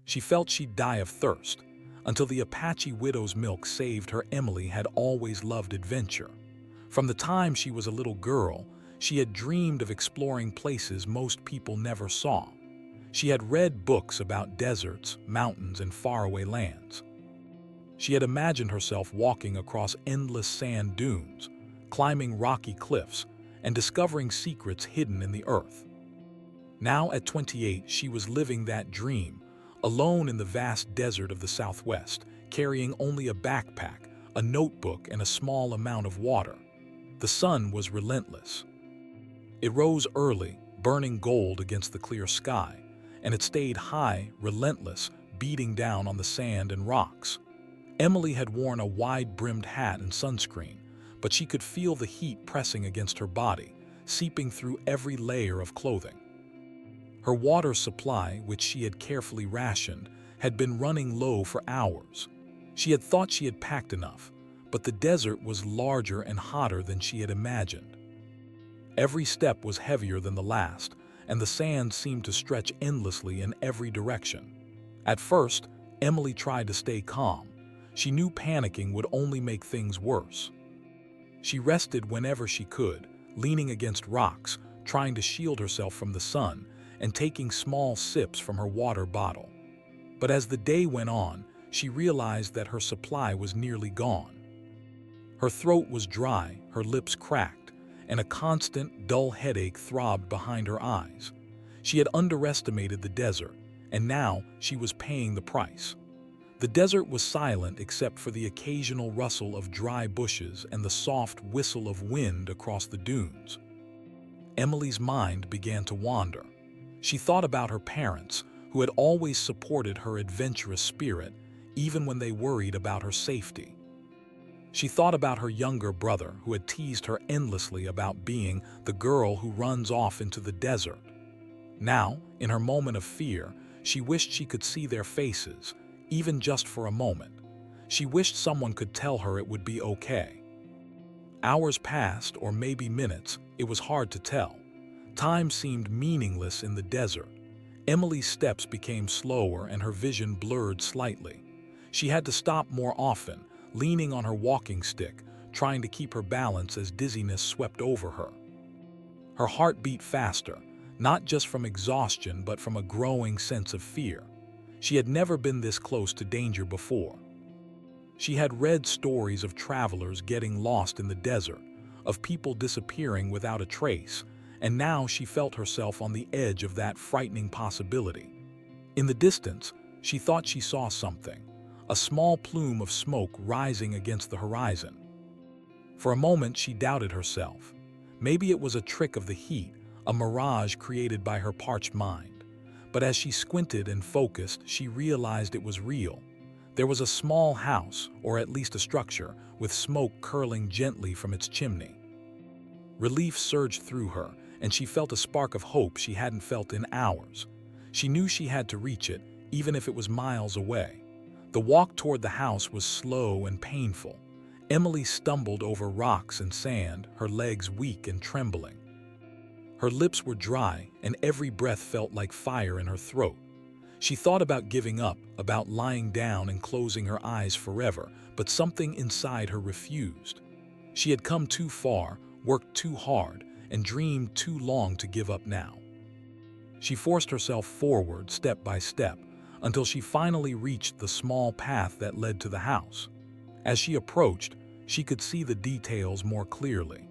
She felt she'd die of thirst, until the Apache widow's milk saved her. Emily had always loved adventure. From the time she was a little girl, she had dreamed of exploring places most people never saw. She had read books about deserts, mountains, and faraway lands. She had imagined herself walking across endless sand dunes, climbing rocky cliffs, and discovering secrets hidden in the earth. Now at 28, she was living that dream, alone in the vast desert of the Southwest, carrying only a backpack, a notebook, and a small amount of water. The sun was relentless. It rose early, burning gold against the clear sky, and it stayed high, relentless, beating down on the sand and rocks. Emily had worn a wide-brimmed hat and sunscreen, but she could feel the heat pressing against her body, seeping through every layer of clothing. Her water supply, which she had carefully rationed, had been running low for hours. She had thought she had packed enough, but the desert was larger and hotter than she had imagined. Every step was heavier than the last, and the sand seemed to stretch endlessly in every direction. At first, Emily tried to stay calm. She knew panicking would only make things worse. She rested whenever she could, leaning against rocks, trying to shield herself from the sun, and taking small sips from her water bottle. But as the day went on, she realized that her supply was nearly gone. Her throat was dry, her lips cracked, and a constant, dull headache throbbed behind her eyes. She had underestimated the desert, and now she was paying the price. The desert was silent except for the occasional rustle of dry bushes and the soft whistle of wind across the dunes. Emily's mind began to wander. She thought about her parents, who had always supported her adventurous spirit, even when they worried about her safety. She thought about her younger brother, who had teased her endlessly about being the girl who runs off into the desert. Now, in her moment of fear, she wished she could see their faces, even just for a moment. She wished someone could tell her it would be okay. Hours passed, or maybe minutes, it was hard to tell. Time seemed meaningless in the desert. Emily's steps became slower and her vision blurred slightly. She had to stop more often, leaning on her walking stick, trying to keep her balance as dizziness swept over her. Her heart beat faster, not just from exhaustion but from a growing sense of fear. She had never been this close to danger before. She had read stories of travelers getting lost in the desert, of people disappearing without a trace, and now she felt herself on the edge of that frightening possibility. In the distance, she thought she saw something, a small plume of smoke rising against the horizon. For a moment, she doubted herself. Maybe it was a trick of the heat, a mirage created by her parched mind. But as she squinted and focused, she realized it was real. There was a small house, or at least a structure, with smoke curling gently from its chimney. Relief surged through her, and she felt a spark of hope she hadn't felt in hours. She knew she had to reach it, even if it was miles away. The walk toward the house was slow and painful. Emily stumbled over rocks and sand, her legs weak and trembling. Her lips were dry, and every breath felt like fire in her throat. She thought about giving up, about lying down and closing her eyes forever, but something inside her refused. She had come too far, worked too hard, and dreamed too long to give up now. She forced herself forward step by step until she finally reached the small path that led to the house. As she approached, she could see the details more clearly.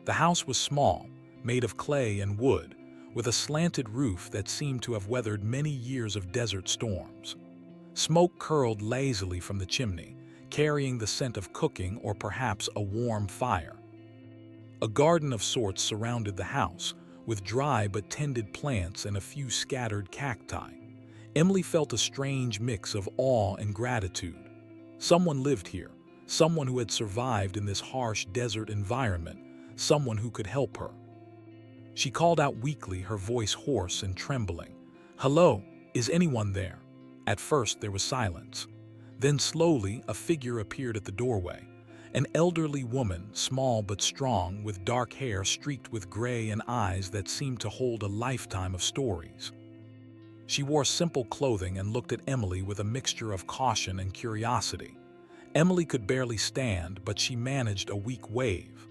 The house was small, made of clay and wood, with a slanted roof that seemed to have weathered many years of desert storms. Smoke curled lazily from the chimney, carrying the scent of cooking or perhaps a warm fire. A garden of sorts surrounded the house, with dry but tended plants and a few scattered cacti. Emily felt a strange mix of awe and gratitude. Someone lived here, someone who had survived in this harsh desert environment, someone who could help her. She called out weakly, her voice hoarse and trembling. "Hello, is anyone there?" At first there was silence. Then slowly a figure appeared at the doorway. An elderly woman, small but strong, with dark hair streaked with gray and eyes that seemed to hold a lifetime of stories. She wore simple clothing and looked at Emily with a mixture of caution and curiosity. Emily could barely stand, but she managed a weak wave.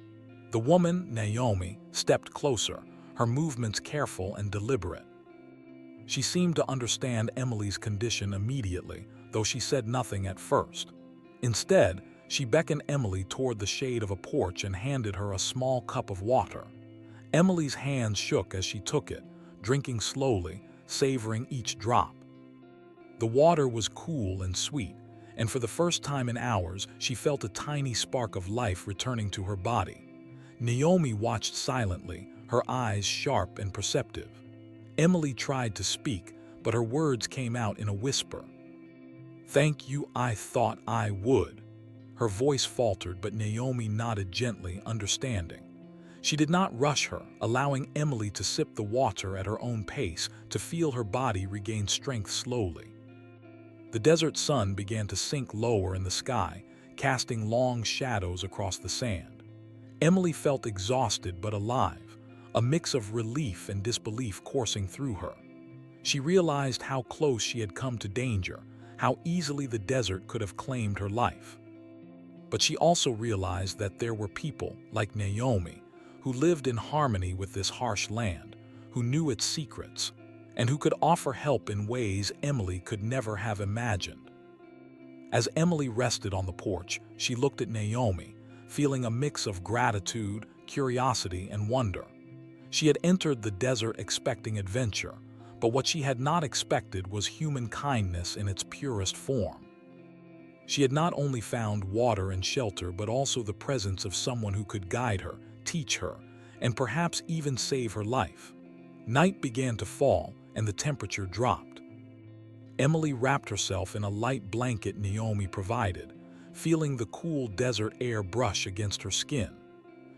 The woman, Naomi, stepped closer, her movements careful and deliberate. She seemed to understand Emily's condition immediately, though she said nothing at first. Instead, she beckoned Emily toward the shade of a porch and handed her a small cup of water. Emily's hands shook as she took it, drinking slowly, savoring each drop. The water was cool and sweet, and for the first time in hours, she felt a tiny spark of life returning to her body. Naomi watched silently, her eyes sharp and perceptive. Emily tried to speak, but her words came out in a whisper. "Thank you, I thought I would." Her voice faltered, but Naomi nodded gently, understanding. She did not rush her, allowing Emily to sip the water at her own pace, to feel her body regain strength slowly. The desert sun began to sink lower in the sky, casting long shadows across the sand. Emily felt exhausted but alive, a mix of relief and disbelief coursing through her. She realized how close she had come to danger, how easily the desert could have claimed her life. But she also realized that there were people, like Naomi, who lived in harmony with this harsh land, who knew its secrets, and who could offer help in ways Emily could never have imagined. As Emily rested on the porch, she looked at Naomi, feeling a mix of gratitude, curiosity, and wonder. She had entered the desert expecting adventure, but what she had not expected was human kindness in its purest form. She had not only found water and shelter, but also the presence of someone who could guide her, teach her, and perhaps even save her life. Night began to fall, and the temperature dropped. Emily wrapped herself in a light blanket Naomi provided, feeling the cool desert air brush against her skin.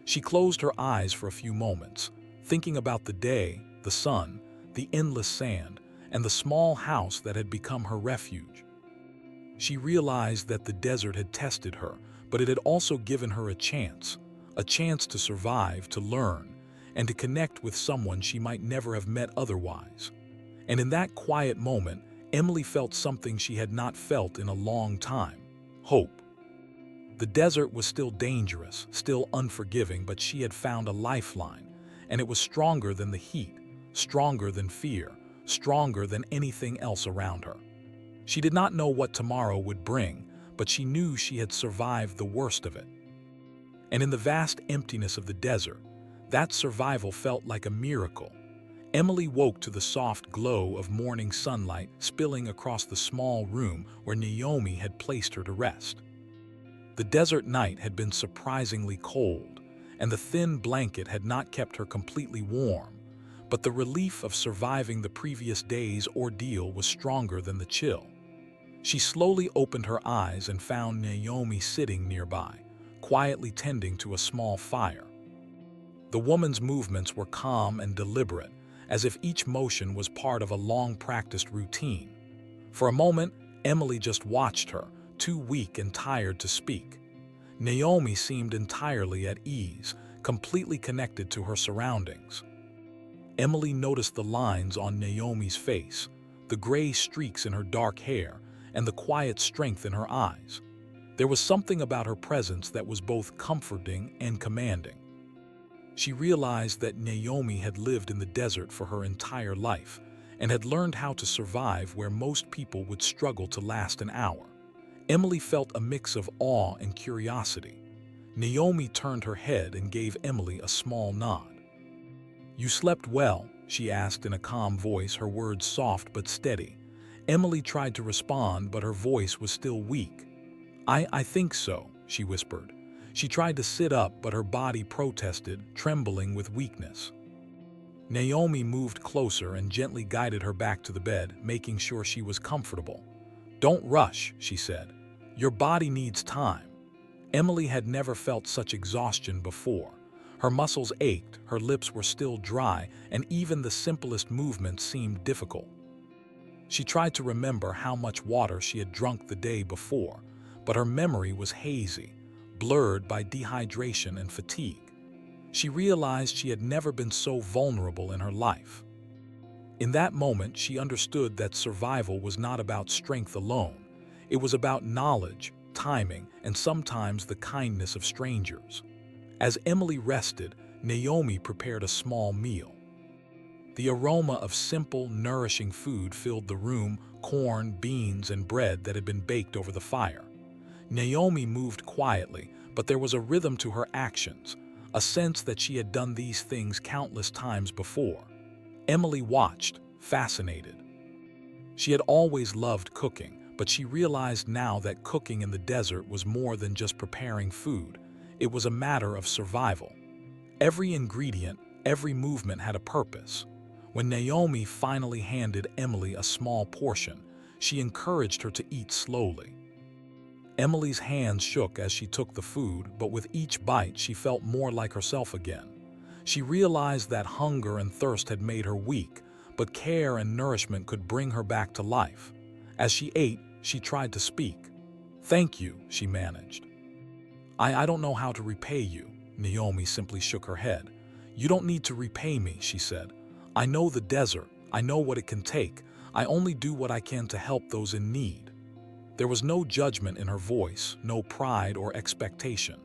She closed her eyes for a few moments, thinking about the day, the sun, the endless sand, and the small house that had become her refuge. She realized that the desert had tested her, but it had also given her a chance to survive, to learn, and to connect with someone she might never have met otherwise. And in that quiet moment, Emily felt something she had not felt in a long time: hope. The desert was still dangerous, still unforgiving, but she had found a lifeline, and it was stronger than the heat, stronger than fear, stronger than anything else around her. She did not know what tomorrow would bring, but she knew she had survived the worst of it. And in the vast emptiness of the desert, that survival felt like a miracle. Emily woke to the soft glow of morning sunlight spilling across the small room where Naomi had placed her to rest. The desert night had been surprisingly cold, and the thin blanket had not kept her completely warm, but the relief of surviving the previous day's ordeal was stronger than the chill. She slowly opened her eyes and found Naomi sitting nearby, quietly tending to a small fire. The woman's movements were calm and deliberate, as if each motion was part of a long-practiced routine. For a moment, Emily just watched her, too weak and tired to speak. Naomi seemed entirely at ease, completely connected to her surroundings. Emily noticed the lines on Naomi's face, the gray streaks in her dark hair, and the quiet strength in her eyes. There was something about her presence that was both comforting and commanding. She realized that Naomi had lived in the desert for her entire life and had learned how to survive where most people would struggle to last an hour. Emily felt a mix of awe and curiosity. Naomi turned her head and gave Emily a small nod. "You slept well?" she asked in a calm voice, her words soft but steady. Emily tried to respond, but her voice was still weak. I think so," she whispered. She tried to sit up, but her body protested, trembling with weakness. Naomi moved closer and gently guided her back to the bed, making sure she was comfortable. "Don't rush," she said. "Your body needs time." Emily had never felt such exhaustion before. Her muscles ached, her lips were still dry, and even the simplest movements seemed difficult. She tried to remember how much water she had drunk the day before, but her memory was hazy, blurred by dehydration and fatigue. She realized she had never been so vulnerable in her life. In that moment, she understood that survival was not about strength alone. It was about knowledge, timing, and sometimes the kindness of strangers. As Emily rested, Naomi prepared a small meal. The aroma of simple, nourishing food filled the room: corn, beans, and bread that had been baked over the fire. Naomi moved quietly, but there was a rhythm to her actions, a sense that she had done these things countless times before. Emily watched, fascinated. She had always loved cooking, but she realized now that cooking in the desert was more than just preparing food. It was a matter of survival. Every ingredient, every movement had a purpose. When Naomi finally handed Emily a small portion, she encouraged her to eat slowly. Emily's hands shook as she took the food, but with each bite she felt more like herself again. She realized that hunger and thirst had made her weak, but care and nourishment could bring her back to life. As she ate, she tried to speak. "Thank you," she managed. I don't know how to repay you." Naomi simply shook her head. "You don't need to repay me," she said. "I know the desert. I know what it can take. I only do what I can to help those in need." There was no judgment in her voice, no pride or expectation.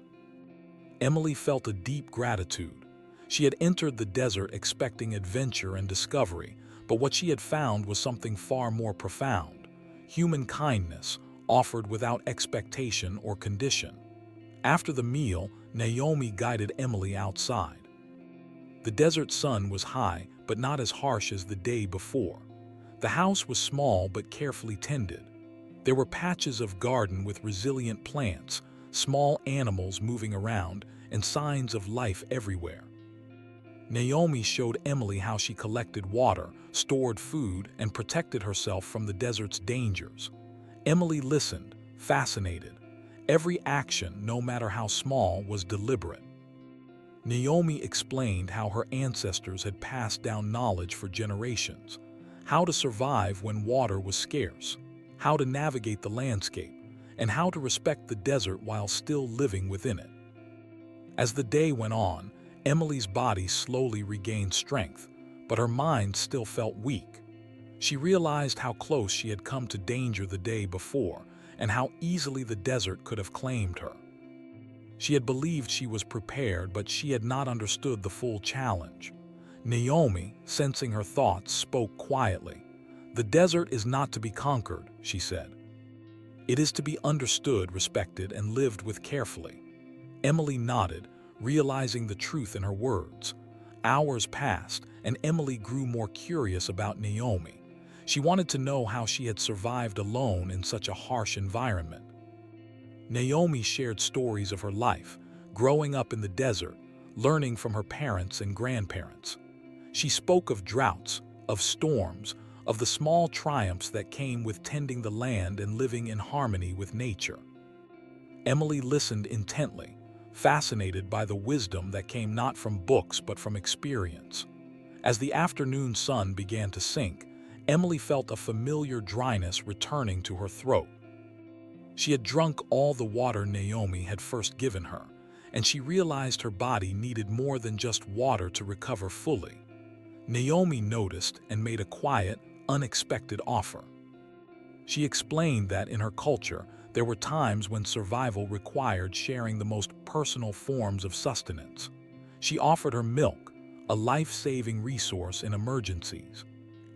Emily felt a deep gratitude. She had entered the desert expecting adventure and discovery, but what she had found was something far more profound: human kindness, offered without expectation or condition. After the meal, Naomi guided Emily outside. The desert sun was high, but not as harsh as the day before. The house was small but carefully tended. There were patches of garden with resilient plants, small animals moving around, and signs of life everywhere. Naomi showed Emily how she collected water, stored food, and protected herself from the desert's dangers. Emily listened, fascinated. Every action, no matter how small, was deliberate. Naomi explained how her ancestors had passed down knowledge for generations: how to survive when water was scarce, how to navigate the landscape, and how to respect the desert while still living within it. As the day went on, Emily's body slowly regained strength, but her mind still felt weak. She realized how close she had come to danger the day before, and how easily the desert could have claimed her. She had believed she was prepared, but she had not understood the full challenge. Naomi, sensing her thoughts, spoke quietly. "The desert is not to be conquered," she said. "It is to be understood, respected, and lived with carefully." Emily nodded, realizing the truth in her words. Hours passed, and Emily grew more curious about Naomi. She wanted to know how she had survived alone in such a harsh environment. Naomi shared stories of her life, growing up in the desert, learning from her parents and grandparents. She spoke of droughts, of storms, of the small triumphs that came with tending the land and living in harmony with nature. Emily listened intently, fascinated by the wisdom that came not from books but from experience. As the afternoon sun began to sink, Emily felt a familiar dryness returning to her throat. She had drunk all the water Naomi had first given her, and she realized her body needed more than just water to recover fully. Naomi noticed and made a quiet, unexpected offer. She explained that in her culture, there were times when survival required sharing the most personal forms of sustenance. She offered her milk, a life-saving resource in emergencies.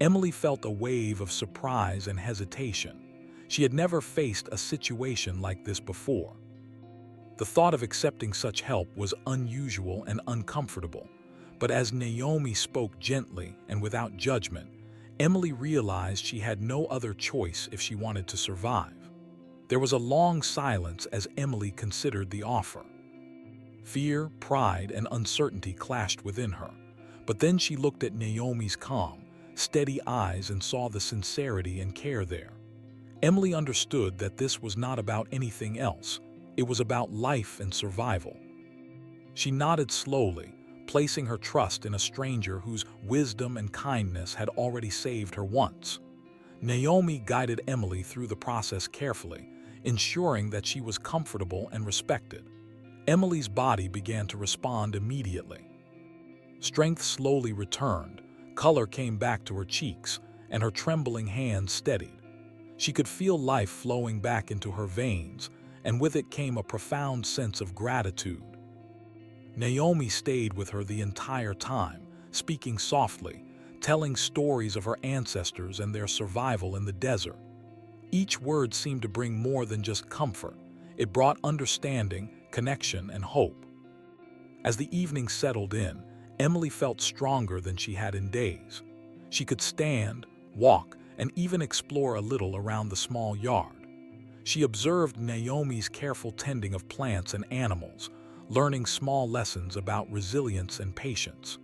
Emily felt a wave of surprise and hesitation. She had never faced a situation like this before. The thought of accepting such help was unusual and uncomfortable, but as Naomi spoke gently and without judgment, Emily realized she had no other choice if she wanted to survive. There was a long silence as Emily considered the offer. Fear, pride, and uncertainty clashed within her, but then she looked at Naomi's calm, steady eyes and saw the sincerity and care there. Emily understood that this was not about anything else. It was about life and survival. She nodded slowly, placing her trust in a stranger whose wisdom and kindness had already saved her once. Naomi guided Emily through the process carefully, ensuring that she was comfortable and respected. Emily's body began to respond immediately. Strength slowly returned, Color came back to her cheeks, and her trembling hands steadied. She could feel life flowing back into her veins, and with it came a profound sense of gratitude. Naomi stayed with her the entire time, speaking softly, telling stories of her ancestors and their survival in the desert. Each word seemed to bring more than just comfort. It brought understanding, connection, and hope. As the evening settled in, Emily felt stronger than she had in days. She could stand, walk, and even explore a little around the small yard. She observed Naomi's careful tending of plants and animals, learning small lessons about resilience and patience.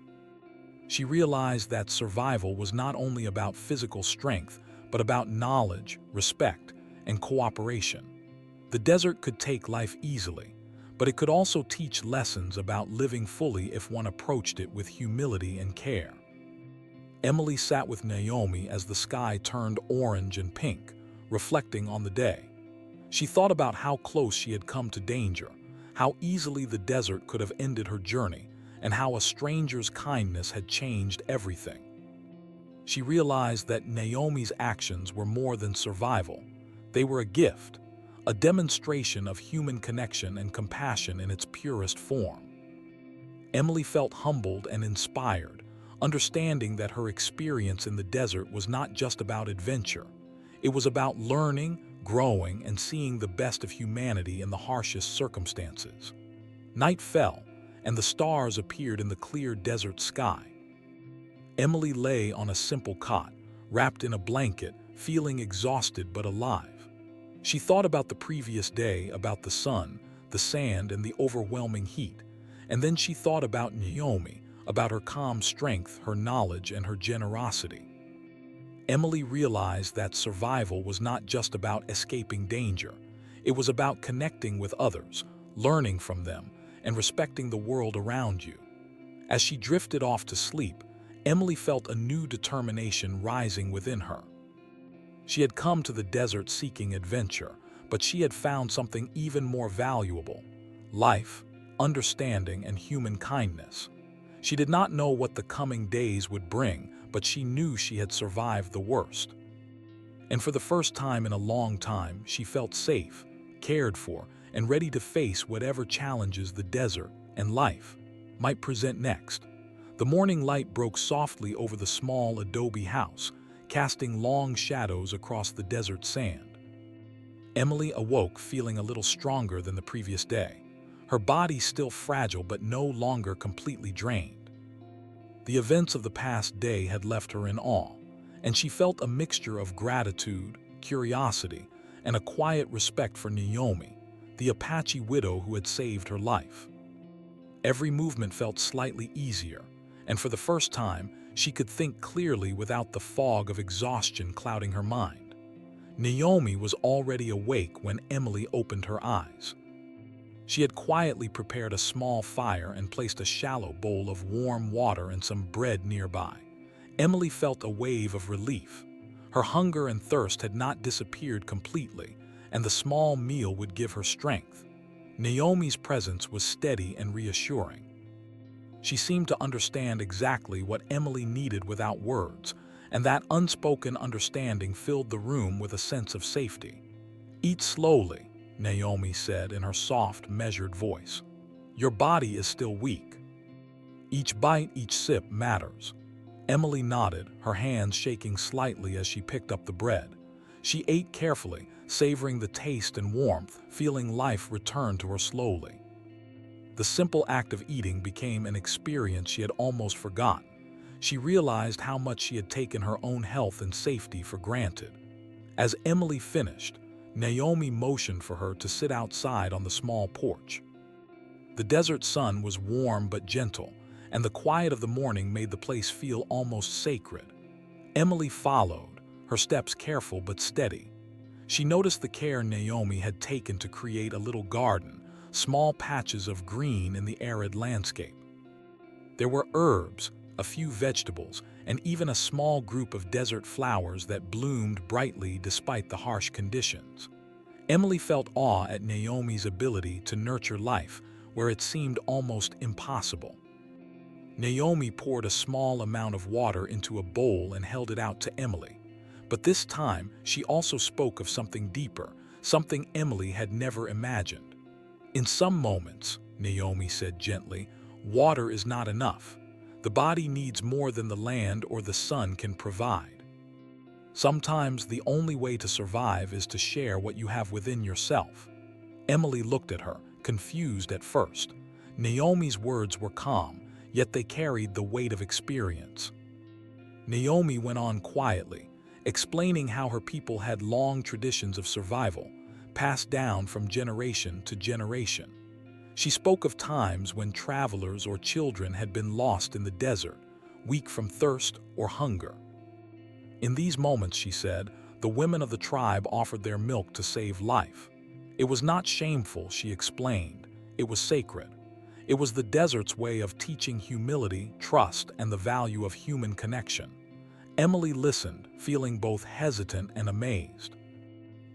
She realized that survival was not only about physical strength, but about knowledge, respect, and cooperation. The desert could take life easily, but it could also teach lessons about living fully if one approached it with humility and care. Emily sat with Naomi as the sky turned orange and pink, reflecting on the day. She thought about how close she had come to danger, how easily the desert could have ended her journey, and how a stranger's kindness had changed everything. She realized that Naomi's actions were more than survival. They were a gift, a demonstration of human connection and compassion in its purest form. Emily felt humbled and inspired, understanding that her experience in the desert was not just about adventure. It was about learning, growing, and seeing the best of humanity in the harshest circumstances. Night fell, and the stars appeared in the clear desert sky. Emily lay on a simple cot, wrapped in a blanket, feeling exhausted but alive. She thought about the previous day, about the sun, the sand, and the overwhelming heat, and then she thought about Naomi, about her calm strength, her knowledge, and her generosity. Emily realized that survival was not just about escaping danger. It was about connecting with others, learning from them, and respecting the world around you. As she drifted off to sleep, Emily felt a new determination rising within her. She had come to the desert seeking adventure, but she had found something even more valuable: life, understanding, and human kindness. She did not know what the coming days would bring, but she knew she had survived the worst. And for the first time in a long time, she felt safe, cared for, and ready to face whatever challenges the desert and life might present next. The morning light broke softly over the small adobe house, casting long shadows across the desert sand. Emily awoke feeling a little stronger than the previous day, her body still fragile but no longer completely drained. The events of the past day had left her in awe, and she felt a mixture of gratitude, curiosity, and a quiet respect for Naomi, the Apache widow who had saved her life. Every movement felt slightly easier, and for the first time, she could think clearly without the fog of exhaustion clouding her mind. Naomi was already awake when Emily opened her eyes. She had quietly prepared a small fire and placed a shallow bowl of warm water and some bread nearby. Emily felt a wave of relief. Her hunger and thirst had not disappeared completely, and the small meal would give her strength. Naomi's presence was steady and reassuring. She seemed to understand exactly what Emily needed without words, and that unspoken understanding filled the room with a sense of safety. "Eat slowly," Naomi said in her soft, measured voice. "Your body is still weak. Each bite, each sip matters." Emily nodded, her hands shaking slightly as she picked up the bread. She ate carefully, savoring the taste and warmth, feeling life return to her slowly. The simple act of eating became an experience she had almost forgotten. She realized how much she had taken her own health and safety for granted. As Emily finished, Naomi motioned for her to sit outside on the small porch. The desert sun was warm but gentle, and the quiet of the morning made the place feel almost sacred. Emily followed, her steps careful but steady. She noticed the care Naomi had taken to create a little garden, small patches of green in the arid landscape. There were herbs, a few vegetables, and even a small group of desert flowers that bloomed brightly despite the harsh conditions. Emily felt awe at Naomi's ability to nurture life where it seemed almost impossible. Naomi poured a small amount of water into a bowl and held it out to Emily. But this time, she also spoke of something deeper, something Emily had never imagined. In some moments, Naomi said gently, water is not enough. The body needs more than the land or the sun can provide. Sometimes the only way to survive is to share what you have within yourself. Emily looked at her, confused at first. Naomi's words were calm, yet they carried the weight of experience. Naomi went on quietly, explaining how her people had long traditions of survival, passed down from generation to generation. She spoke of times when travelers or children had been lost in the desert, weak from thirst or hunger. In these moments, she said, the women of the tribe offered their milk to save life. It was not shameful, she explained. It was sacred. It was the desert's way of teaching humility, trust, and the value of human connection. Emily listened, feeling both hesitant and amazed.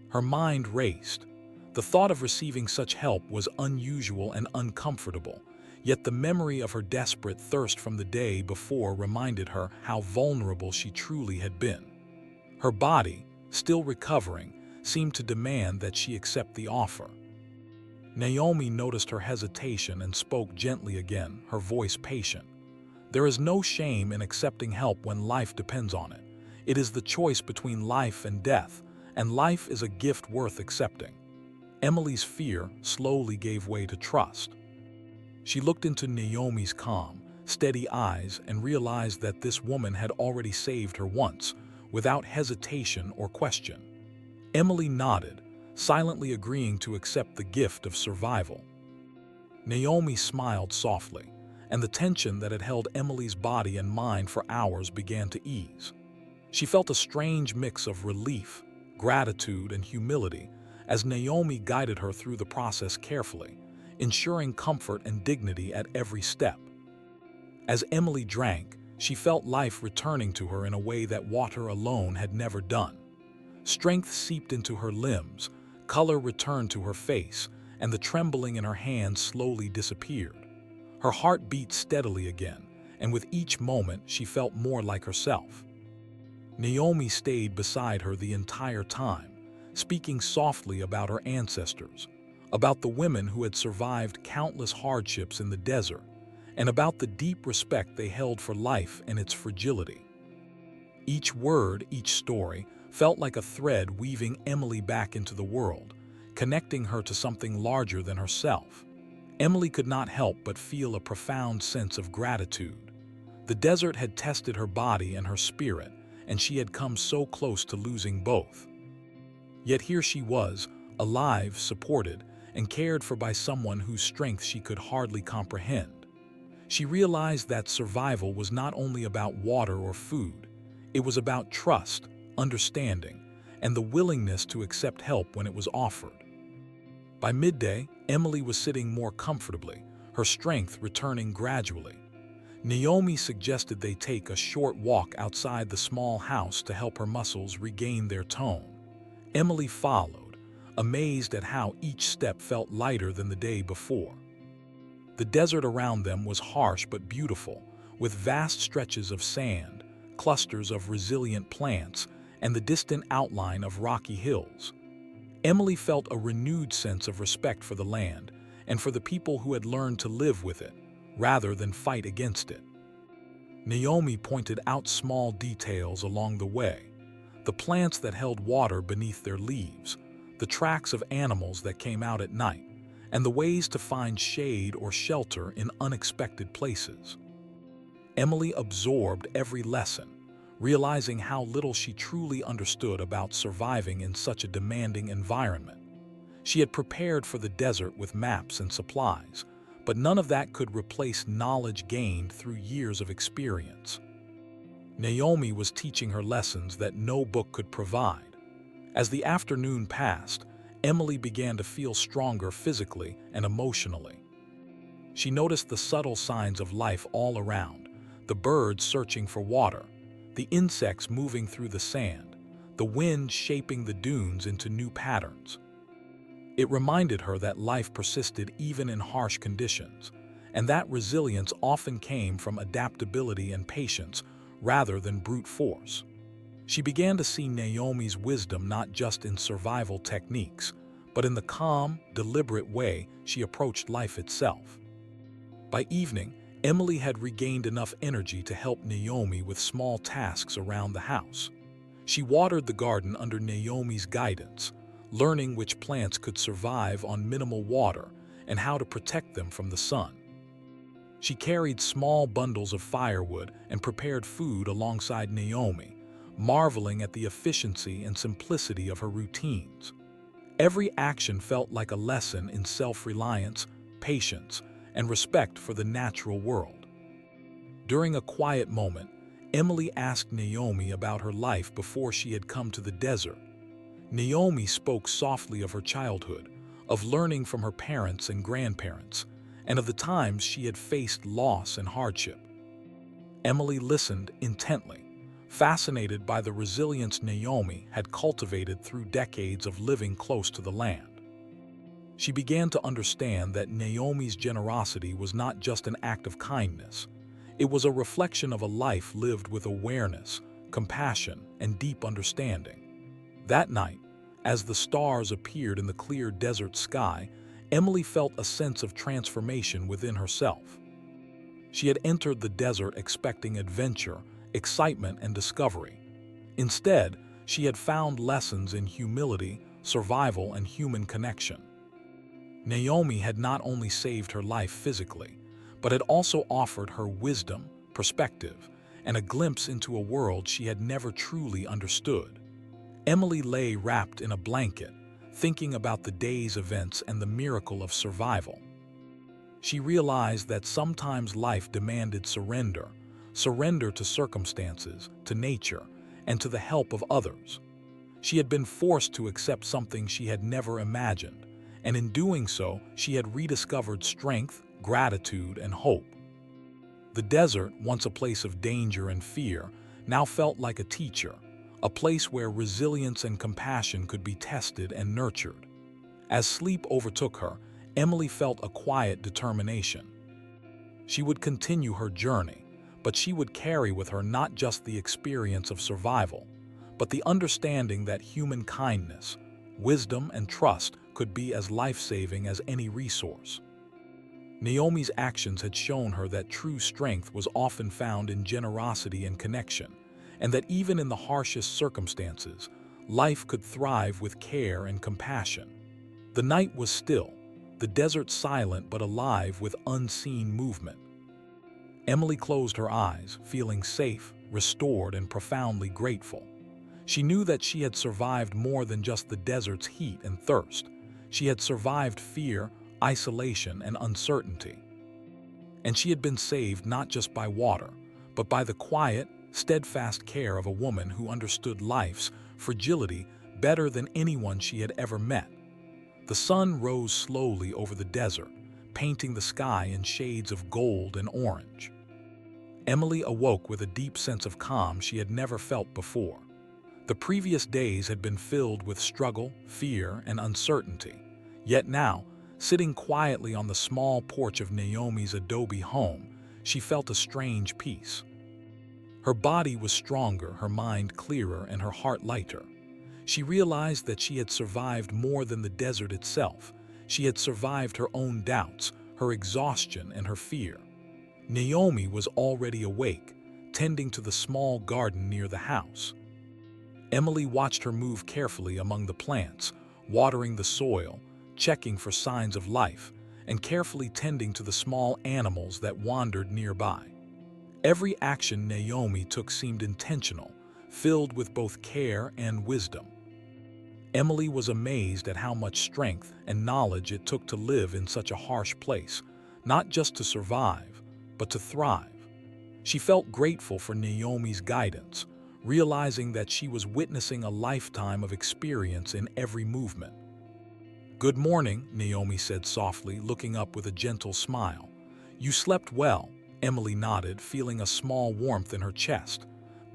Her mind raced. The thought of receiving such help was unusual and uncomfortable, yet the memory of her desperate thirst from the day before reminded her how vulnerable she truly had been. Her body, still recovering, seemed to demand that she accept the offer. Naomi noticed her hesitation and spoke gently again, her voice patient. There is no shame in accepting help when life depends on it. It is the choice between life and death, and life is a gift worth accepting. Emily's fear slowly gave way to trust. She looked into Naomi's calm, steady eyes and realized that this woman had already saved her once, without hesitation or question. Emily nodded, silently agreeing to accept the gift of survival. Naomi smiled softly, and the tension that had held Emily's body and mind for hours began to ease. She felt a strange mix of relief, gratitude, and humility as Naomi guided her through the process carefully, ensuring comfort and dignity at every step. As Emily drank, she felt life returning to her in a way that water alone had never done. Strength seeped into her limbs, color returned to her face, and the trembling in her hands slowly disappeared. Her heart beat steadily again, and with each moment she felt more like herself. Naomi stayed beside her the entire time, speaking softly about her ancestors, about the women who had survived countless hardships in the desert, and about the deep respect they held for life and its fragility. Each word, each story, felt like a thread weaving Emily back into the world, connecting her to something larger than herself. Emily could not help but feel a profound sense of gratitude. The desert had tested her body and her spirit, and she had come so close to losing both. Yet here she was, alive, supported, and cared for by someone whose strength she could hardly comprehend. She realized that survival was not only about water or food, it was about trust, understanding, and the willingness to accept help when it was offered. By midday, Emily was sitting more comfortably, her strength returning gradually. Naomi suggested they take a short walk outside the small house to help her muscles regain their tone. Emily followed, amazed at how each step felt lighter than the day before. The desert around them was harsh but beautiful, with vast stretches of sand, clusters of resilient plants, and the distant outline of rocky hills. Emily felt a renewed sense of respect for the land and for the people who had learned to live with it, rather than fight against it. Naomi pointed out small details along the way: the plants that held water beneath their leaves, the tracks of animals that came out at night, and the ways to find shade or shelter in unexpected places. Emily absorbed every lesson, realizing how little she truly understood about surviving in such a demanding environment. She had prepared for the desert with maps and supplies, but none of that could replace knowledge gained through years of experience. Naomi was teaching her lessons that no book could provide. As the afternoon passed, Emily began to feel stronger physically and emotionally. She noticed the subtle signs of life all around: the birds searching for water, the insects moving through the sand, the wind shaping the dunes into new patterns. It reminded her that life persisted even in harsh conditions, and that resilience often came from adaptability and patience rather than brute force. She began to see Naomi's wisdom not just in survival techniques, but in the calm, deliberate way she approached life itself. By evening, Emily had regained enough energy to help Naomi with small tasks around the house. She watered the garden under Naomi's guidance, learning which plants could survive on minimal water and how to protect them from the sun. She carried small bundles of firewood and prepared food alongside Naomi, marveling at the efficiency and simplicity of her routines. Every action felt like a lesson in self-reliance, patience, and respect for the natural world. During a quiet moment, Emily asked Naomi about her life before she had come to the desert. Naomi spoke softly of her childhood, of learning from her parents and grandparents, and of the times she had faced loss and hardship. Emily listened intently, fascinated by the resilience Naomi had cultivated through decades of living close to the land. She began to understand that Naomi's generosity was not just an act of kindness. It was a reflection of a life lived with awareness, compassion, and deep understanding. That night, as the stars appeared in the clear desert sky, Emily felt a sense of transformation within herself. She had entered the desert expecting adventure, excitement, and discovery. Instead, she had found lessons in humility, survival, and human connection. Naomi had not only saved her life physically, but had also offered her wisdom, perspective, and a glimpse into a world she had never truly understood. Emily lay wrapped in a blanket, thinking about the day's events and the miracle of survival. She realized that sometimes life demanded surrender to circumstances, to nature, and to the help of others. She had been forced to accept something she had never imagined, and in doing so, she had rediscovered strength, gratitude, and hope. The desert, once a place of danger and fear, now felt like a teacher, a place where resilience and compassion could be tested and nurtured. As sleep overtook her, Emily felt a quiet determination. She would continue her journey, but she would carry with her not just the experience of survival, but the understanding that human kindness, wisdom, and trust could be as life-saving as any resource. Naomi's actions had shown her that true strength was often found in generosity and connection, and that even in the harshest circumstances, life could thrive with care and compassion. The night was still, the desert silent but alive with unseen movement. Emily closed her eyes, feeling safe, restored, and profoundly grateful. She knew that she had survived more than just the desert's heat and thirst. She had survived fear, isolation, and uncertainty. And she had been saved not just by water, but by the quiet, steadfast care of a woman who understood life's fragility better than anyone she had ever met. The sun rose slowly over the desert, painting the sky in shades of gold and orange. Emily awoke with a deep sense of calm she had never felt before. The previous days had been filled with struggle, fear, and uncertainty. Yet now, sitting quietly on the small porch of Naomi's adobe home, she felt a strange peace. Her body was stronger, her mind clearer, and her heart lighter. She realized that she had survived more than the desert itself. She had survived her own doubts, her exhaustion, and her fear. Naomi was already awake, tending to the small garden near the house. Emily watched her move carefully among the plants, watering the soil, checking for signs of life, and carefully tending to the small animals that wandered nearby. Every action Naomi took seemed intentional, filled with both care and wisdom. Emily was amazed at how much strength and knowledge it took to live in such a harsh place, not just to survive, but to thrive. She felt grateful for Naomi's guidance, realizing that she was witnessing a lifetime of experience in every movement. "Good morning," Naomi said softly, looking up with a gentle smile. "You slept well," Emily nodded, feeling a small warmth in her chest.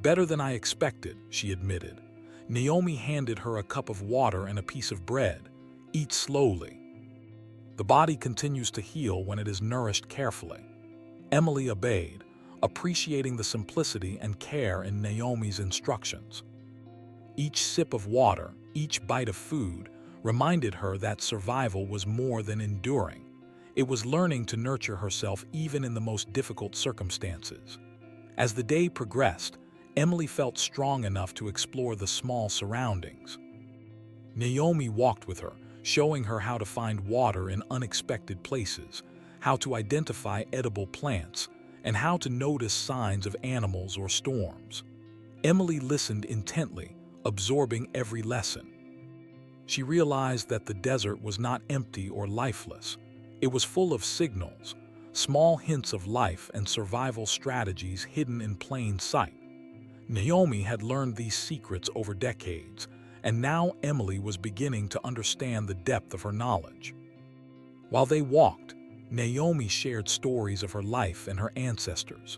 "Better than I expected," she admitted. Naomi handed her a cup of water and a piece of bread. "Eat slowly." The body continues to heal when it is nourished carefully. Emily obeyed, appreciating the simplicity and care in Naomi's instructions. Each sip of water, each bite of food, reminded her that survival was more than enduring. It was learning to nurture herself even in the most difficult circumstances. As the day progressed, Emily felt strong enough to explore the small surroundings. Naomi walked with her, showing her how to find water in unexpected places, how to identify edible plants, and how to notice signs of animals or storms. Emily listened intently, absorbing every lesson. She realized that the desert was not empty or lifeless. It was full of signals, small hints of life and survival strategies hidden in plain sight. Naomi had learned these secrets over decades, and now Emily was beginning to understand the depth of her knowledge. While they walked, Naomi shared stories of her life and her ancestors.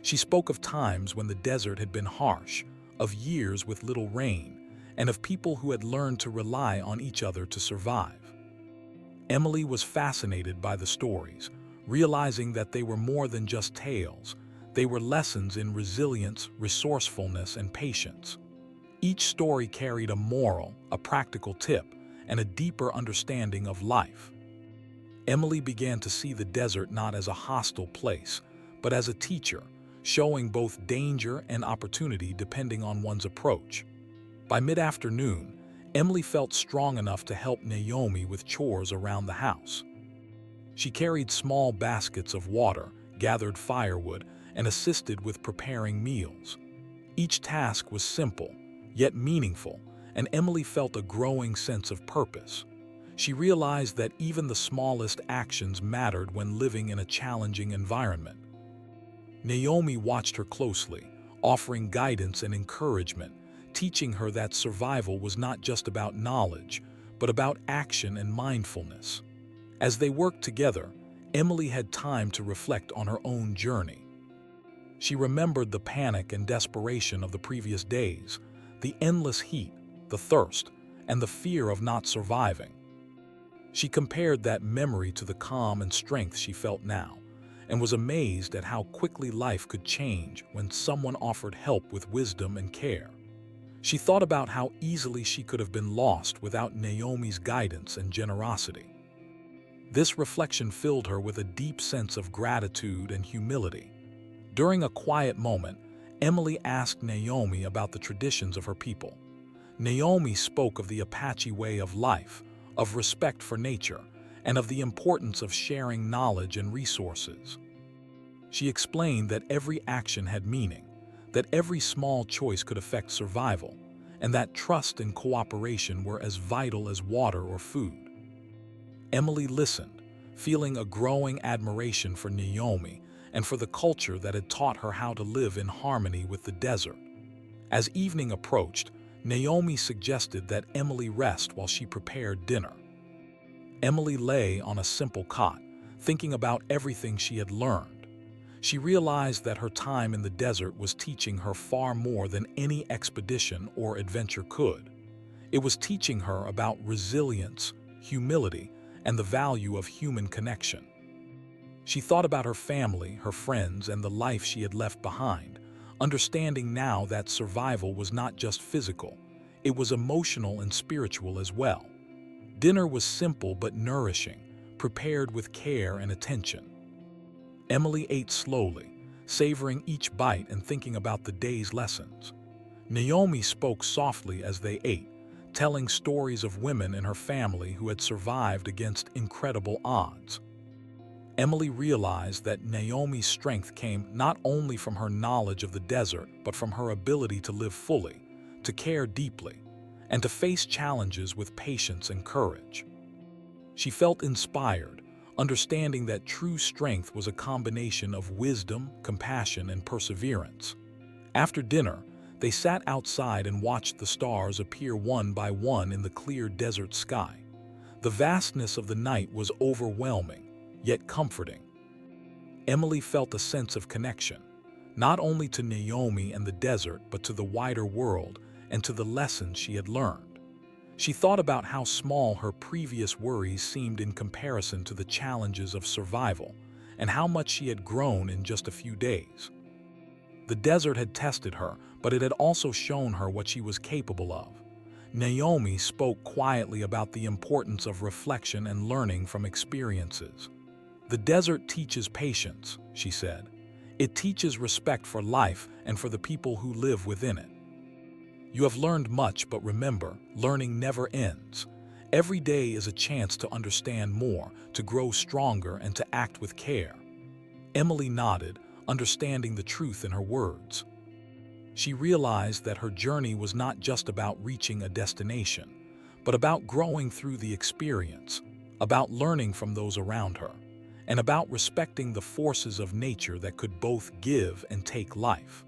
She spoke of times when the desert had been harsh, of years with little rain, and of people who had learned to rely on each other to survive. Emily was fascinated by the stories, realizing that they were more than just tales. They were lessons in resilience, resourcefulness, and patience. Each story carried a moral, a practical tip, and a deeper understanding of life. Emily began to see the desert not as a hostile place, but as a teacher, showing both danger and opportunity depending on one's approach. By mid-afternoon, Emily felt strong enough to help Naomi with chores around the house. She carried small baskets of water, gathered firewood, and assisted with preparing meals. Each task was simple, yet meaningful, and Emily felt a growing sense of purpose. She realized that even the smallest actions mattered when living in a challenging environment. Naomi watched her closely, offering guidance and encouragement, teaching her that survival was not just about knowledge, but about action and mindfulness. As they worked together, Emily had time to reflect on her own journey. She remembered the panic and desperation of the previous days, the endless heat, the thirst, and the fear of not surviving. She compared that memory to the calm and strength she felt now, and was amazed at how quickly life could change when someone offered help with wisdom and care. She thought about how easily she could have been lost without Naomi's guidance and generosity. This reflection filled her with a deep sense of gratitude and humility. During a quiet moment, Emily asked Naomi about the traditions of her people. Naomi spoke of the Apache way of life, of respect for nature, and of the importance of sharing knowledge and resources. She explained that every action had meaning, that every small choice could affect survival, and that trust and cooperation were as vital as water or food. Emily listened, feeling a growing admiration for Naomi and for the culture that had taught her how to live in harmony with the desert. As evening approached, Naomi suggested that Emily rest while she prepared dinner. Emily lay on a simple cot, thinking about everything she had learned. She realized that her time in the desert was teaching her far more than any expedition or adventure could. It was teaching her about resilience, humility, and the value of human connection. She thought about her family, her friends, and the life she had left behind, understanding now that survival was not just physical, it was emotional and spiritual as well. Dinner was simple but nourishing, prepared with care and attention. Emily ate slowly, savoring each bite and thinking about the day's lessons. Naomi spoke softly as they ate, telling stories of women in her family who had survived against incredible odds. Emily realized that Naomi's strength came not only from her knowledge of the desert, but from her ability to live fully, to care deeply, and to face challenges with patience and courage. She felt inspired, understanding that true strength was a combination of wisdom, compassion, and perseverance. After dinner, they sat outside and watched the stars appear one by one in the clear desert sky. The vastness of the night was overwhelming, yet comforting. Emily felt a sense of connection, not only to Naomi and the desert, but to the wider world and to the lessons she had learned. She thought about how small her previous worries seemed in comparison to the challenges of survival, and how much she had grown in just a few days. The desert had tested her, but it had also shown her what she was capable of. Naomi spoke quietly about the importance of reflection and learning from experiences. "The desert teaches patience," she said. "It teaches respect for life and for the people who live within it. You have learned much, but remember, learning never ends. Every day is a chance to understand more, to grow stronger, and to act with care." Emily nodded, understanding the truth in her words. She realized that her journey was not just about reaching a destination, but about growing through the experience, about learning from those around her, and about respecting the forces of nature that could both give and take life.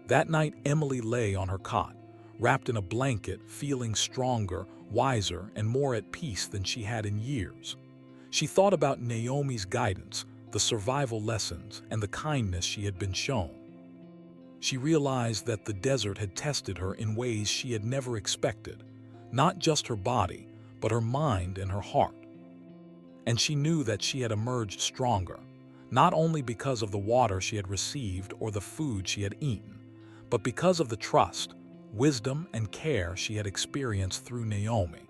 That night, Emily lay on her cot, wrapped in a blanket, feeling stronger, wiser, and more at peace than she had in years. She thought about Naomi's guidance, the survival lessons, and the kindness she had been shown. She realized that the desert had tested her in ways she had never expected, not just her body, but her mind and her heart. And she knew that she had emerged stronger, not only because of the water she had received or the food she had eaten, but because of the trust, wisdom, and care she had experienced through Naomi.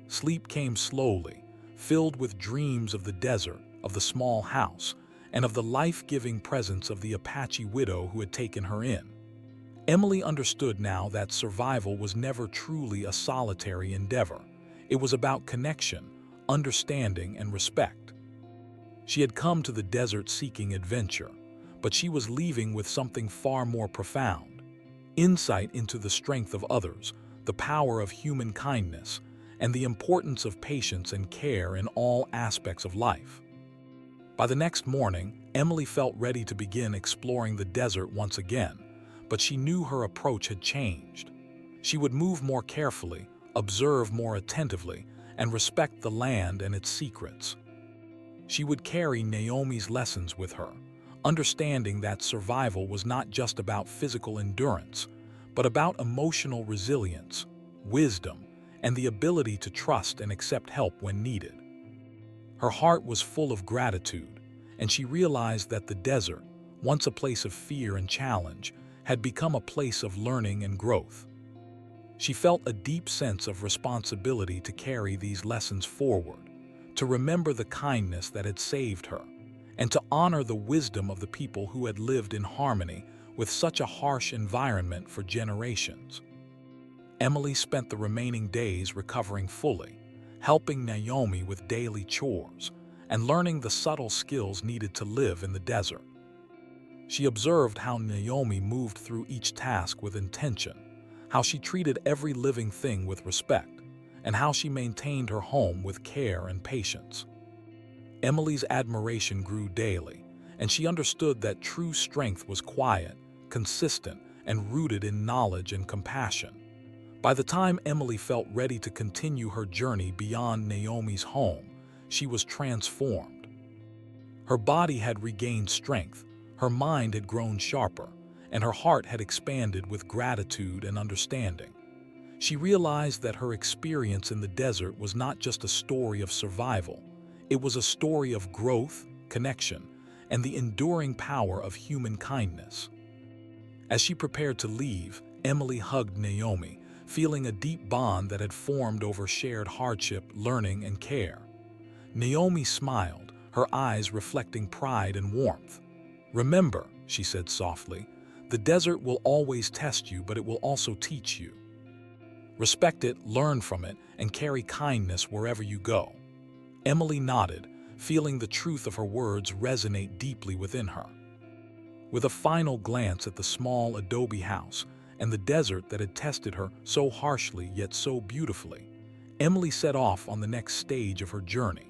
Sleep came slowly, filled with dreams of the desert, of the small house, and of the life-giving presence of the Apache widow who had taken her in. Emily understood now that survival was never truly a solitary endeavor. It was about connection, understanding, and respect. She had come to the desert seeking adventure, but she was leaving with something far more profound: insight into the strength of others, the power of human kindness, and the importance of patience and care in all aspects of life. By the next morning, Emily felt ready to begin exploring the desert once again, but she knew her approach had changed. She would move more carefully, observe more attentively, and respect the land and its secrets. She would carry Naomi's lessons with her, understanding that survival was not just about physical endurance, but about emotional resilience, wisdom, and the ability to trust and accept help when needed. Her heart was full of gratitude, and she realized that the desert, once a place of fear and challenge, had become a place of learning and growth. She felt a deep sense of responsibility to carry these lessons forward, to remember the kindness that had saved her, and to honor the wisdom of the people who had lived in harmony with such a harsh environment for generations. Emily spent the remaining days recovering fully, helping Naomi with daily chores, and learning the subtle skills needed to live in the desert. She observed how Naomi moved through each task with intention, how she treated every living thing with respect, and how she maintained her home with care and patience. Emily's admiration grew daily, and she understood that true strength was quiet, consistent, and rooted in knowledge and compassion. By the time Emily felt ready to continue her journey beyond Naomi's home, she was transformed. Her body had regained strength, her mind had grown sharper, and her heart had expanded with gratitude and understanding. She realized that her experience in the desert was not just a story of survival. It was a story of growth, connection, and the enduring power of human kindness. As she prepared to leave, Emily hugged Naomi, feeling a deep bond that had formed over shared hardship, learning, and care. Naomi smiled, her eyes reflecting pride and warmth. "Remember," she said softly, "the desert will always test you, but it will also teach you. Respect it, learn from it, and carry kindness wherever you go." Emily nodded, feeling the truth of her words resonate deeply within her. With a final glance at the small adobe house and the desert that had tested her so harshly yet so beautifully, Emily set off on the next stage of her journey.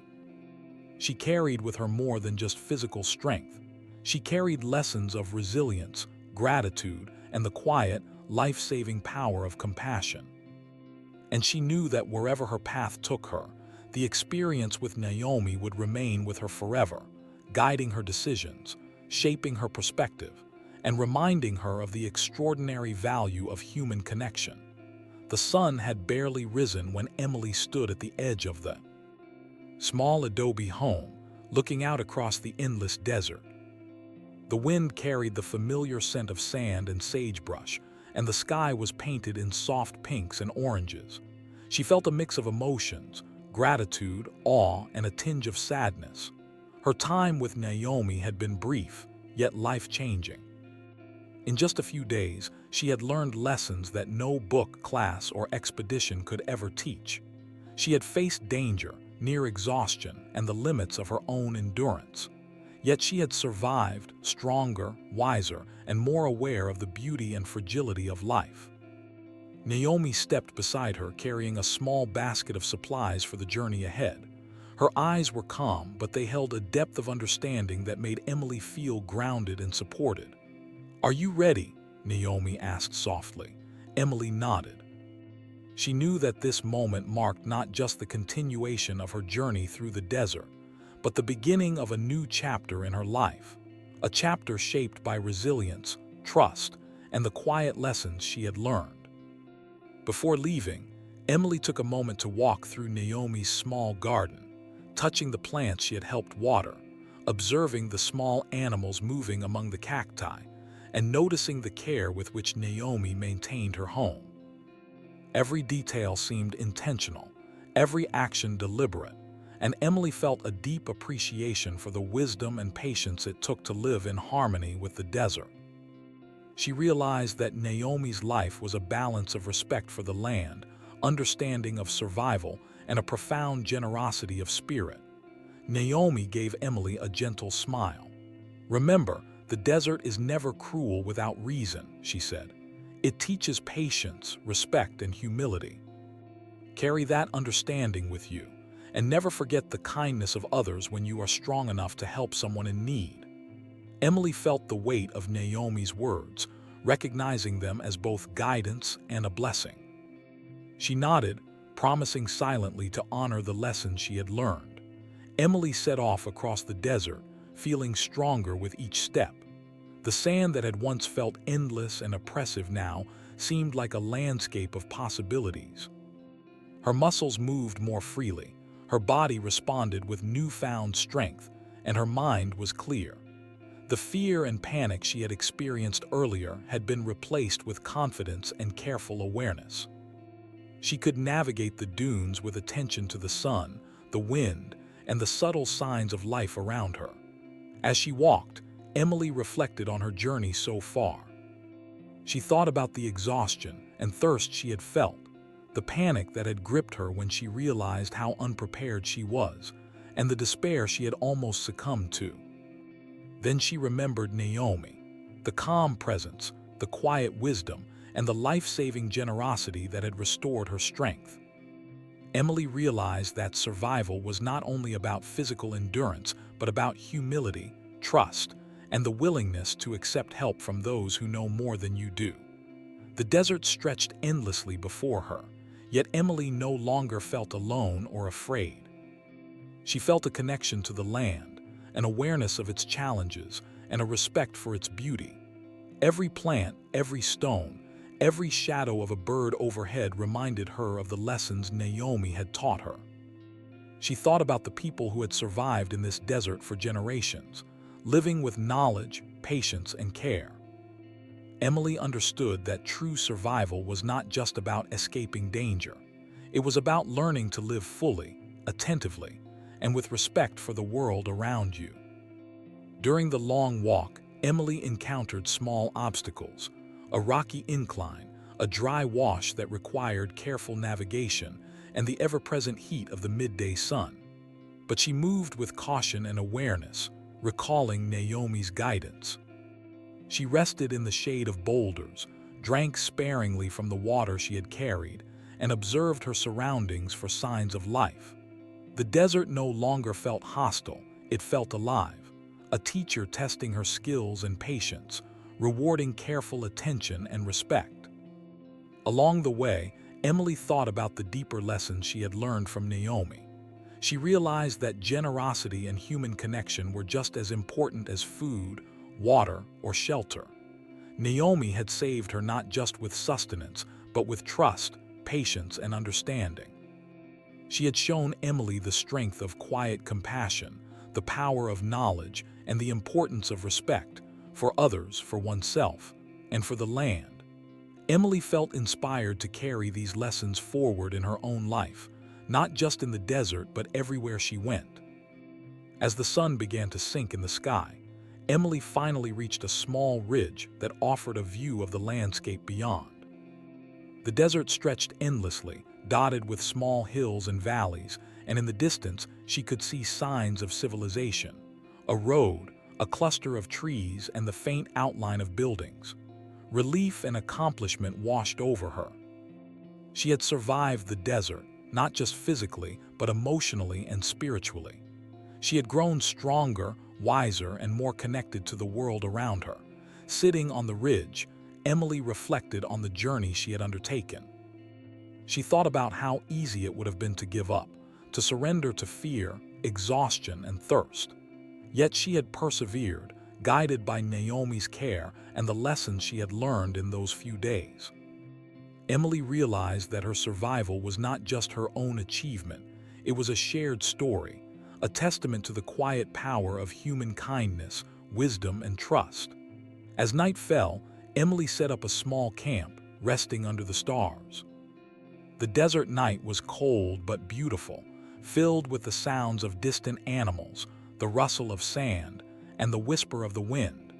She carried with her more than just physical strength. She carried lessons of resilience, gratitude, and the quiet, life-saving power of compassion. And she knew that wherever her path took her, the experience with Naomi would remain with her forever, guiding her decisions, shaping her perspective, and reminding her of the extraordinary value of human connection. The sun had barely risen when Emily stood at the edge of the small adobe home, looking out across the endless desert. The wind carried the familiar scent of sand and sagebrush, and the sky was painted in soft pinks and oranges. She felt a mix of emotions, gratitude, awe, and a tinge of sadness. Her time with Naomi had been brief, yet life-changing. In just a few days, she had learned lessons that no book, class, or expedition could ever teach. She had faced danger, near exhaustion, and the limits of her own endurance. Yet she had survived, stronger, wiser, and more aware of the beauty and fragility of life. Naomi stepped beside her, carrying a small basket of supplies for the journey ahead. Her eyes were calm, but they held a depth of understanding that made Emily feel grounded and supported. "Are you ready?" Naomi asked softly. Emily nodded. She knew that this moment marked not just the continuation of her journey through the desert, but the beginning of a new chapter in her life, a chapter shaped by resilience, trust, and the quiet lessons she had learned. Before leaving, Emily took a moment to walk through Naomi's small garden, touching the plants she had helped water, observing the small animals moving among the cacti, and noticing the care with which Naomi maintained her home. Every detail seemed intentional, every action deliberate, and Emily felt a deep appreciation for the wisdom and patience it took to live in harmony with the desert. She realized that Naomi's life was a balance of respect for the land, understanding of survival, and a profound generosity of spirit. Naomi gave Emily a gentle smile. "Remember, the desert is never cruel without reason," she said. "It teaches patience, respect, and humility. Carry that understanding with you, and never forget the kindness of others when you are strong enough to help someone in need." Emily felt the weight of Naomi's words, recognizing them as both guidance and a blessing. She nodded, promising silently to honor the lessons she had learned. Emily set off across the desert, feeling stronger with each step. The sand that had once felt endless and oppressive now seemed like a landscape of possibilities. Her muscles moved more freely, her body responded with newfound strength, and her mind was clear. The fear and panic she had experienced earlier had been replaced with confidence and careful awareness. She could navigate the dunes with attention to the sun, the wind, and the subtle signs of life around her. As she walked, Emily reflected on her journey so far. She thought about the exhaustion and thirst she had felt, the panic that had gripped her when she realized how unprepared she was, and the despair she had almost succumbed to. Then she remembered Naomi, the calm presence, the quiet wisdom, and the life-saving generosity that had restored her strength. Emily realized that survival was not only about physical endurance, but about humility, trust, and the willingness to accept help from those who know more than you do. The desert stretched endlessly before her, yet Emily no longer felt alone or afraid. She felt a connection to the land, an awareness of its challenges, and a respect for its beauty. Every plant, every stone, every shadow of a bird overhead reminded her of the lessons Naomi had taught her. She thought about the people who had survived in this desert for generations, living with knowledge, patience, and care. Emily understood that true survival was not just about escaping danger. It was about learning to live fully, attentively, and with respect for the world around you. During the long walk, Emily encountered small obstacles, a rocky incline, a dry wash that required careful navigation, and the ever-present heat of the midday sun. But she moved with caution and awareness, recalling Naomi's guidance. She rested in the shade of boulders, drank sparingly from the water she had carried, and observed her surroundings for signs of life. The desert no longer felt hostile, it felt alive, a teacher testing her skills and patience, rewarding careful attention and respect. Along the way, Emily thought about the deeper lessons she had learned from Naomi. She realized that generosity and human connection were just as important as food, water, or shelter. Naomi had saved her not just with sustenance, but with trust, patience and understanding. She had shown Emily the strength of quiet compassion, the power of knowledge, and the importance of respect for others, for oneself, and for the land. Emily felt inspired to carry these lessons forward in her own life, not just in the desert but everywhere she went. As the sun began to sink in the sky, Emily finally reached a small ridge that offered a view of the landscape beyond. The desert stretched endlessly, dotted with small hills and valleys, and in the distance she could see signs of civilization: a road, a cluster of trees, and the faint outline of buildings. Relief and accomplishment washed over her. She had survived the desert, not just physically, but emotionally and spiritually. She had grown stronger, wiser, and more connected to the world around her. Sitting on the ridge, Emily reflected on the journey she had undertaken. She thought about how easy it would have been to give up, to surrender to fear, exhaustion, and thirst. Yet she had persevered, guided by Naomi's care and the lessons she had learned in those few days. Emily realized that her survival was not just her own achievement, it was a shared story, a testament to the quiet power of human kindness, wisdom, and trust. As night fell, Emily set up a small camp, resting under the stars. The desert night was cold but beautiful, filled with the sounds of distant animals, the rustle of sand, and the whisper of the wind.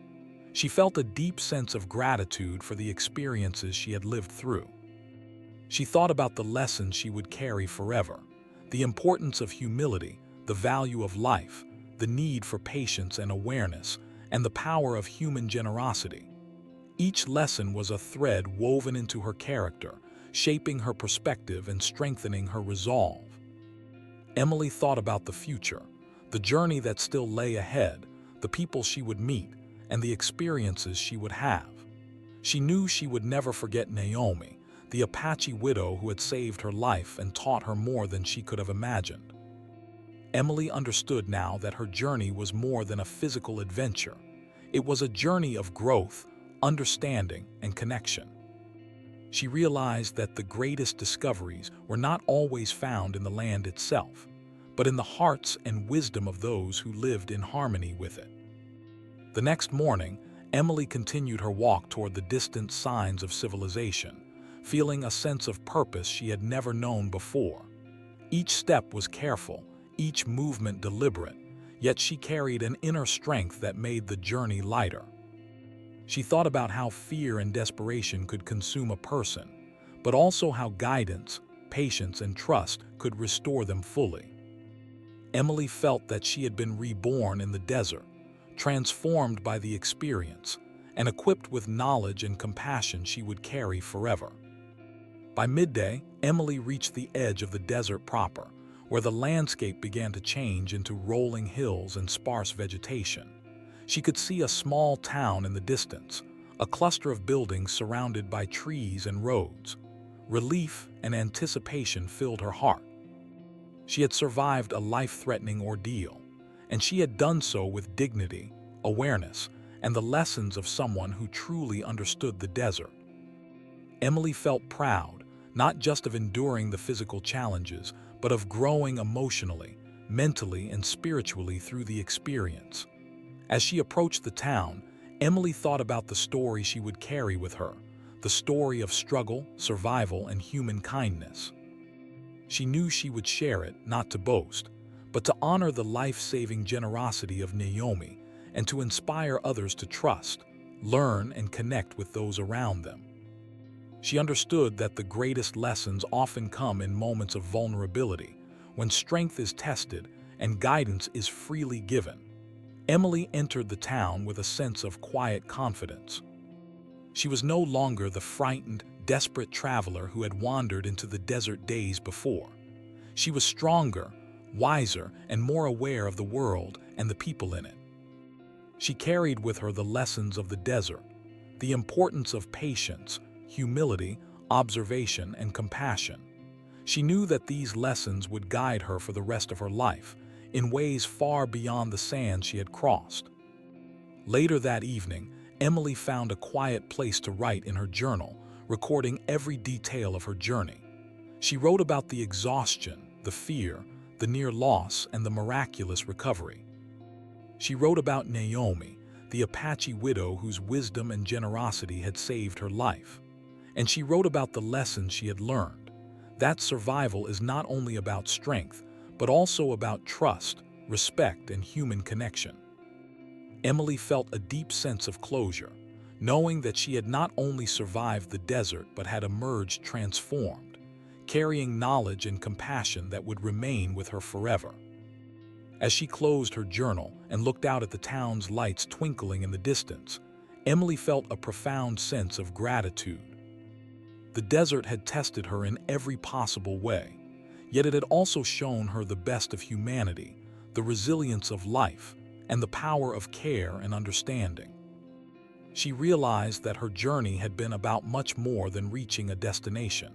She felt a deep sense of gratitude for the experiences she had lived through. She thought about the lessons she would carry forever: the importance of humility, the value of life, the need for patience and awareness, and the power of human generosity. Each lesson was a thread woven into her character, shaping her perspective and strengthening her resolve. Emily thought about the future, the journey that still lay ahead, the people she would meet, and the experiences she would have. She knew she would never forget Naomi, the Apache widow who had saved her life and taught her more than she could have imagined. Emily understood now that her journey was more than a physical adventure. It was a journey of growth, understanding, and connection. She realized that the greatest discoveries were not always found in the land itself, but in the hearts and wisdom of those who lived in harmony with it. The next morning, Emily continued her walk toward the distant signs of civilization, feeling a sense of purpose she had never known before. Each step was careful, each movement deliberate, yet she carried an inner strength that made the journey lighter. She thought about how fear and desperation could consume a person, but also how guidance, patience, and trust could restore them fully. Emily felt that she had been reborn in the desert, transformed by the experience, and equipped with knowledge and compassion she would carry forever. By midday, Emily reached the edge of the desert proper, where the landscape began to change into rolling hills and sparse vegetation. She could see a small town in the distance, a cluster of buildings surrounded by trees and roads. Relief and anticipation filled her heart. She had survived a life-threatening ordeal, and she had done so with dignity, awareness, and the lessons of someone who truly understood the desert. Emily felt proud, not just of enduring the physical challenges, but of growing emotionally, mentally, and spiritually through the experience. As she approached the town, Emily thought about the story she would carry with her, the story of struggle, survival, and human kindness. She knew she would share it, not to boast, but to honor the life-saving generosity of Naomi and to inspire others to trust, learn, and connect with those around them. She understood that the greatest lessons often come in moments of vulnerability, when strength is tested and guidance is freely given. Emily entered the town with a sense of quiet confidence. She was no longer the frightened, desperate traveler who had wandered into the desert days before. She was stronger, wiser, and more aware of the world and the people in it. She carried with her the lessons of the desert, the importance of patience, humility, observation, and compassion. She knew that these lessons would guide her for the rest of her life, in ways far beyond the sand she had crossed. Later that evening, Emily found a quiet place to write in her journal, recording every detail of her journey. She wrote about the exhaustion, the fear, the near loss, and the miraculous recovery. She wrote about Naomi, the Apache widow whose wisdom and generosity had saved her life. And she wrote about the lessons she had learned, that survival is not only about strength, but also about trust, respect, and human connection. Emily felt a deep sense of closure, knowing that she had not only survived the desert but had emerged transformed, carrying knowledge and compassion that would remain with her forever. As she closed her journal and looked out at the town's lights twinkling in the distance, Emily felt a profound sense of gratitude. The desert had tested her in every possible way, yet it had also shown her the best of humanity, the resilience of life, and the power of care and understanding. She realized that her journey had been about much more than reaching a destination.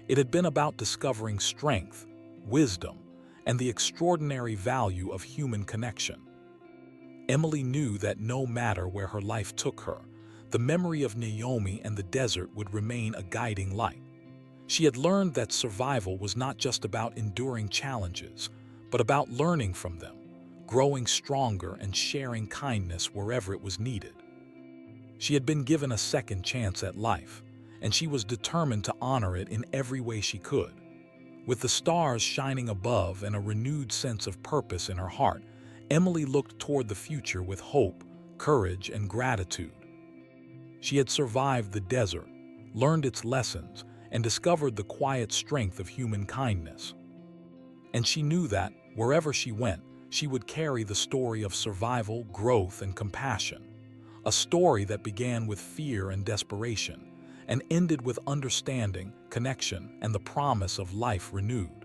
It had been about discovering strength, wisdom, and the extraordinary value of human connection. Emily knew that no matter where her life took her, the memory of Naomi and the desert would remain a guiding light. She had learned that survival was not just about enduring challenges, but about learning from them, growing stronger, and sharing kindness wherever it was needed. She had been given a second chance at life, and she was determined to honor it in every way she could. With the stars shining above and a renewed sense of purpose in her heart, Emily looked toward the future with hope, courage, and gratitude. She had survived the desert, learned its lessons, and discovered the quiet strength of human kindness. And she knew that, wherever she went, she would carry the story of survival, growth, and compassion. A story that began with fear and desperation, and ended with understanding, connection, and the promise of life renewed.